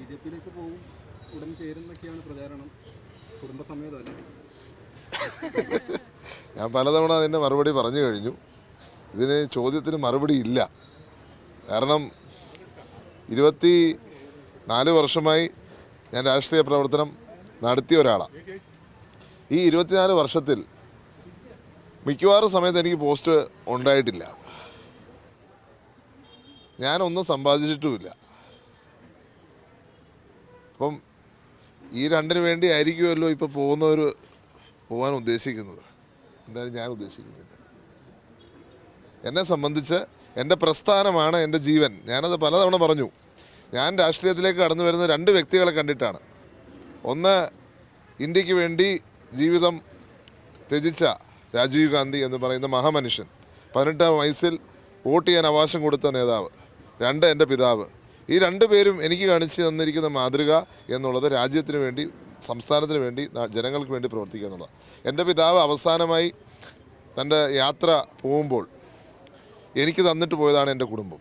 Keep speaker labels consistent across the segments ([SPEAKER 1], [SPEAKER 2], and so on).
[SPEAKER 1] ബിജെപിയിലേക്ക് പോകും, ഉടൻ ചേരുന്നൊക്കെയാണ് പ്രചാരണം. കുടുംബസമേതമല്ലേ?
[SPEAKER 2] ഞാൻ പലതവണ അതിൻ്റെ മറുപടി പറഞ്ഞു കഴിഞ്ഞു. ഇതിന് ചോദ്യത്തിന് മറുപടി ഇല്ല. കാരണം 24 വർഷമായി ഞാൻ രാഷ്ട്രീയ പ്രവർത്തനം നടത്തിയ ഒരാളാണ്. ഈ 24 വർഷത്തിൽ മിക്കവാറും സമയത്ത് എനിക്ക് പോസ്റ്റ് ഉണ്ടായിട്ടില്ല. ഞാനൊന്നും സമ്പാദിച്ചിട്ടുമില്ല. അപ്പം ഈ രണ്ടിന് വേണ്ടി ആയിരിക്കുമല്ലോ ഇപ്പോൾ പോകുന്നവർ പോകാൻ ഉദ്ദേശിക്കുന്നത്. എന്തായാലും ഞാൻ ഉദ്ദേശിക്കുന്നില്ല. എന്നെ സംബന്ധിച്ച് എൻ്റെ പ്രസ്ഥാനമാണ് എൻ്റെ ജീവൻ. ഞാനത് പലതവണ പറഞ്ഞു. ഞാൻ രാഷ്ട്രീയത്തിലേക്ക് കടന്നു വരുന്ന 2 വ്യക്തികളെ കണ്ടിട്ടാണ്. ഒന്ന്, ഇന്ത്യക്ക് വേണ്ടി ജീവിതം ത്യജിച്ച രാജീവ് ഗാന്ധി എന്ന് പറയുന്ന മഹാമനുഷ്യൻ, 18-ാം വയസ്സിൽ വോട്ട് ചെയ്യാൻ അവകാശം കൊടുത്ത നേതാവ്. 2, എൻ്റെ പിതാവ്. ഈ 2 പേരും എനിക്ക് കാണിച്ചു തന്നിരിക്കുന്ന മാതൃക എന്നുള്ളത് രാജ്യത്തിന് വേണ്ടി, സംസ്ഥാനത്തിന് വേണ്ടി, ജനങ്ങൾക്ക് വേണ്ടി പ്രവർത്തിക്കുക എന്നുള്ളത്. എൻ്റെ പിതാവ് അവസാനമായി തൻ്റെ യാത്ര പോകുമ്പോൾ എനിക്ക് തന്നിട്ട് പോയതാണ് എൻ്റെ കുടുംബം.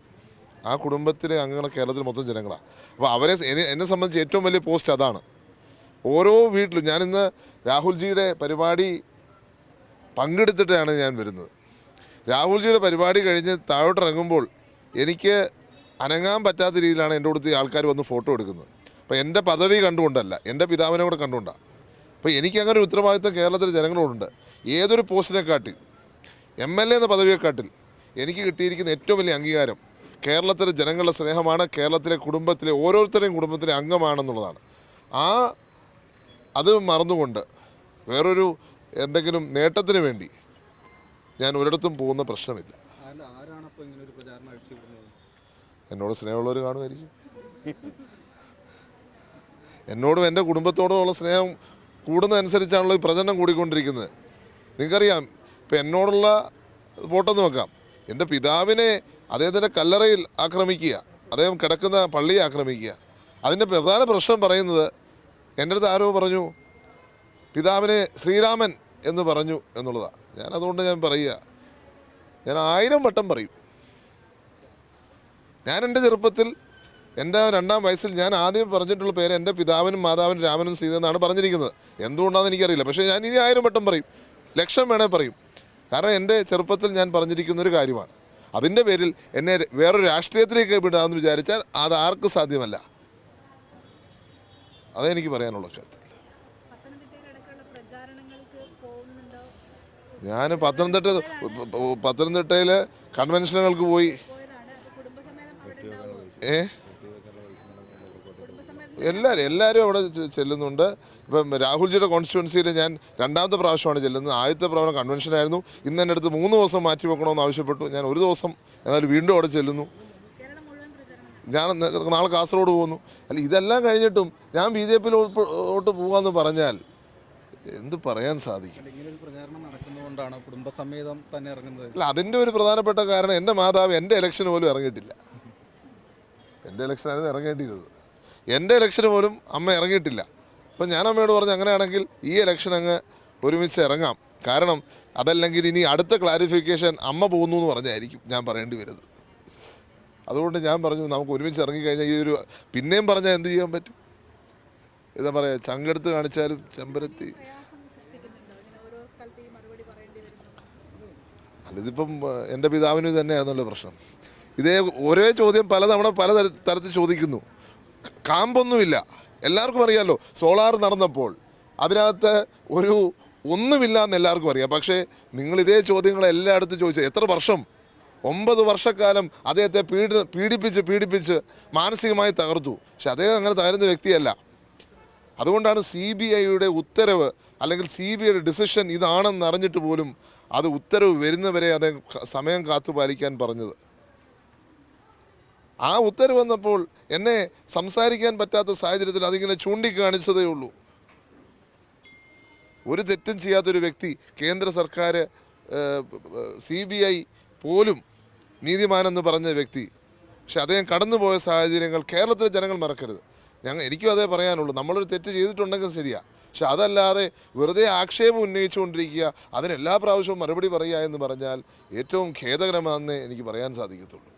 [SPEAKER 2] ആ കുടുംബത്തിലെ അംഗങ്ങൾ കേരളത്തിൽ മൊത്തം ജനങ്ങളാണ്. അപ്പോൾ അവരെ എന്നെ സംബന്ധിച്ച് ഏറ്റവും വലിയ പോസ്റ്റ് അതാണ്. ഓരോ വീട്ടിലും ഞാനിന്ന് രാഹുൽജിയുടെ പരിപാടി പങ്കെടുത്തിട്ടാണ് ഞാൻ വരുന്നത്. രാഹുൽജിയുടെ പരിപാടി കഴിഞ്ഞ് താഴോട്ടിറങ്ങുമ്പോൾ എനിക്ക് അനങ്ങാൻ പറ്റാത്ത രീതിയിലാണ് എൻ്റെ അടുത്ത് ആൾക്കാർ വന്ന് ഫോട്ടോ എടുക്കുന്നത്. അപ്പോൾ എൻ്റെ പദവി കണ്ടുകൊണ്ടല്ല, എൻ്റെ പിതാവിനെ കൂടെ കണ്ടുകൊണ്ടാണ്. അപ്പോൾ എനിക്കങ്ങനെ ഒരു ഉത്തരവാദിത്വം കേരളത്തിലെ ജനങ്ങളോടുണ്ട്. ഏതൊരു പോസ്റ്റിനെക്കാട്ടിൽ, MLA എന്ന പദവിയെക്കാട്ടിൽ എനിക്ക് കിട്ടിയിരിക്കുന്ന ഏറ്റവും വലിയ അംഗീകാരം കേരളത്തിലെ ജനങ്ങളുടെ സ്നേഹമാണ്, കേരളത്തിലെ കുടുംബത്തിലെ ഓരോരുത്തരുടെയും കുടുംബത്തിലെ അംഗമാണെന്നുള്ളതാണ്. അത് മറന്നുകൊണ്ട് വേറൊരു എന്തെങ്കിലും നേട്ടത്തിന് വേണ്ടി ഞാൻ ഒരിടത്തും പോകുന്ന പ്രശ്നമില്ല. എന്നോട് സ്നേഹമുള്ളവർ കാണുമായിരിക്കും. എന്നോടും എൻ്റെ കുടുംബത്തോടുമുള്ള സ്നേഹം കൂടുന്നതനുസരിച്ചാണല്ലോ ഈ പ്രചരണം കൂടിക്കൊണ്ടിരിക്കുന്നത്. നിങ്ങൾക്കറിയാം, ഇപ്പം എന്നോടുള്ള വോട്ടെന്ന് വെക്കാം. എൻ്റെ പിതാവിനെ അദ്ദേഹത്തിൻ്റെ കല്ലറയിൽ ആക്രമിക്കുക, അദ്ദേഹം കിടക്കുന്ന പള്ളിയെ ആക്രമിക്കുക. അതിൻ്റെ പ്രധാന പ്രശ്നം പറയുന്നത്, എൻ്റെ അടുത്ത് ആരോ പറഞ്ഞു പിതാവിനെ ശ്രീരാമൻ എന്ന് പറഞ്ഞു എന്നുള്ളതാണ്. അതുകൊണ്ട് ഞാൻ പറയുക, ഞാൻ 1000 വട്ടം പറയും. ഞാൻ എൻ്റെ ചെറുപ്പത്തിൽ എൻ്റെ 2-ാം വയസ്സിൽ ഞാൻ ആദ്യം പറഞ്ഞിട്ടുള്ള പേര് എൻ്റെ പിതാവിനും മാതാവിനും രാമനും സീതെന്നാണ് പറഞ്ഞിരിക്കുന്നത്. എന്തുകൊണ്ടാണെന്ന് എനിക്കറിയില്ല. പക്ഷേ ഞാൻ ഇനി 1000 വട്ടം പറയും, 1,00,000 വേണേൽ പറയും. കാരണം എൻ്റെ ചെറുപ്പത്തിൽ ഞാൻ പറഞ്ഞിരിക്കുന്നൊരു കാര്യമാണ്. അതിൻ്റെ പേരിൽ എന്നെ വേറൊരു രാഷ്ട്രീയത്തിലേക്ക് വിടാമെന്ന് വിചാരിച്ചാൽ അത് ആർക്കും സാധ്യമല്ല. അതേ എനിക്ക് പറയാനുള്ള കാര്യത്തിൽ. ഞാൻ പത്തനംതിട്ടയിൽ കൺവെൻഷനുകൾക്ക് പോയി. എല്ലാവരും അവിടെ ചെല്ലുന്നുണ്ട്. ഇപ്പം രാഹുൽജിയുടെ കോൺസ്റ്റിറ്റ്യുവൻസിയിൽ ഞാൻ 2-ാമത്തെ പ്രാവശ്യമാണ് ചെല്ലുന്നത്. ആദ്യത്തെ പ്രാവശ്യം കൺവെൻഷനായിരുന്നു. ഇന്ന് എൻ്റെ അടുത്ത് 3 ദിവസം മാറ്റി വെക്കണമെന്ന് ആവശ്യപ്പെട്ടു. ഞാൻ 1 ദിവസം എന്നാലും വീണ്ടും അവിടെ ചെല്ലുന്നു. ഞാൻ നാളെ കാസർഗോഡ് പോകുന്നു. അല്ല, ഇതെല്ലാം കഴിഞ്ഞിട്ടും ഞാൻ BJPയിലോട്ട് പോകാമെന്ന് പറഞ്ഞാൽ എന്ത് പറയാൻ സാധിക്കും? അല്ല, അതിൻ്റെ ഒരു പ്രധാനപ്പെട്ട കാരണം എൻ്റെ മാതാവ് എൻ്റെ ഇലക്ഷന് പോലും ഇറങ്ങിയിട്ടില്ല. എൻ്റെ ഇലക്ഷനായിരുന്നു ഇറങ്ങേണ്ടിയിരുന്നത്. എൻ്റെ ഇലക്ഷന് പോലും അമ്മ ഇറങ്ങിയിട്ടില്ല. അപ്പം ഞാൻ അമ്മയോട് പറഞ്ഞു, അങ്ങനെയാണെങ്കിൽ ഈ ഇലക്ഷൻ അങ്ങ് ഒരുമിച്ച് ഇറങ്ങാം. കാരണം അതല്ലെങ്കിൽ ഇനി അടുത്ത ക്ലാരിഫിക്കേഷൻ അമ്മ പോകുന്നു എന്ന് പറഞ്ഞായിരിക്കും ഞാൻ പറയേണ്ടി വരുന്നത്. അതുകൊണ്ട് ഞാൻ പറഞ്ഞു, നമുക്ക് ഒരുമിച്ച് ഇറങ്ങിക്കഴിഞ്ഞാൽ ഈ ഒരു പിന്നെയും പറഞ്ഞാൽ എന്ത് ചെയ്യാൻ പറ്റും? എന്താ പറയുക, ചങ്കെടുത്ത് കാണിച്ചാലും ചെമ്പരത്തി. അതിപ്പം എൻ്റെ പിതാവിന് തന്നെയായിരുന്നല്ലോ പ്രശ്നം. ഇതേ ഒരേ ചോദ്യം പലതവണ പല തരത്തിൽ ചോദിക്കുന്നു. കാമ്പൊന്നുമില്ല. എല്ലാവർക്കും അറിയാമല്ലോ, സോളാർ നടന്നപ്പോൾ അതിനകത്ത് ഒന്നുമില്ല എന്ന് എല്ലാവർക്കും അറിയാം. പക്ഷേ നിങ്ങൾ ഇതേ ചോദ്യങ്ങൾ എല്ലായിടത്തും ചോദിച്ചത് എത്ര വർഷം? 9 വർഷക്കാലം അദ്ദേഹത്തെ പീഡിപ്പിച്ച് മാനസികമായി തകർത്തു. പക്ഷെ അദ്ദേഹം അങ്ങനെ തകരുന്ന വ്യക്തിയല്ല. അതുകൊണ്ടാണ് CBIയുടെ ഉത്തരവ് അല്ലെങ്കിൽ CBIയുടെ ഡിസിഷൻ ഇതാണെന്ന് അറിഞ്ഞിട്ട് പോലും അത് ഉത്തരവ് വരുന്നവരെ അദ്ദേഹം സമയം കാത്തു പാലിക്കാൻ പറഞ്ഞത്. ആ ഉത്തരവ് വന്നപ്പോൾ എന്നെ സംസാരിക്കാൻ പറ്റാത്ത സാഹചര്യത്തിൽ അതിങ്ങനെ ചൂണ്ടിക്കാണിച്ചതേ ഉള്ളൂ. ഒരു തെറ്റും ചെയ്യാത്തൊരു വ്യക്തി, കേന്ദ്ര സർക്കാർ, CBI പോലും നീതിമാനെന്ന് പറഞ്ഞ വ്യക്തി. പക്ഷെ അദ്ദേഹം കടന്നുപോയ സാഹചര്യങ്ങൾ കേരളത്തിലെ ജനങ്ങൾ മറക്കരുത്. എനിക്കും അതേ പറയാനുള്ളൂ. നമ്മളൊരു തെറ്റ് ചെയ്തിട്ടുണ്ടെങ്കിൽ ശരിയാ. പക്ഷെ അതല്ലാതെ വെറുതെ ആക്ഷേപം ഉന്നയിച്ചുകൊണ്ടിരിക്കുക, അതിനെല്ലാ പ്രാവശ്യവും മറുപടി പറയുക എന്ന് പറഞ്ഞാൽ ഏറ്റവും ഖേദകരമാണെന്നേ എനിക്ക് പറയാൻ സാധിക്കത്തുള്ളൂ.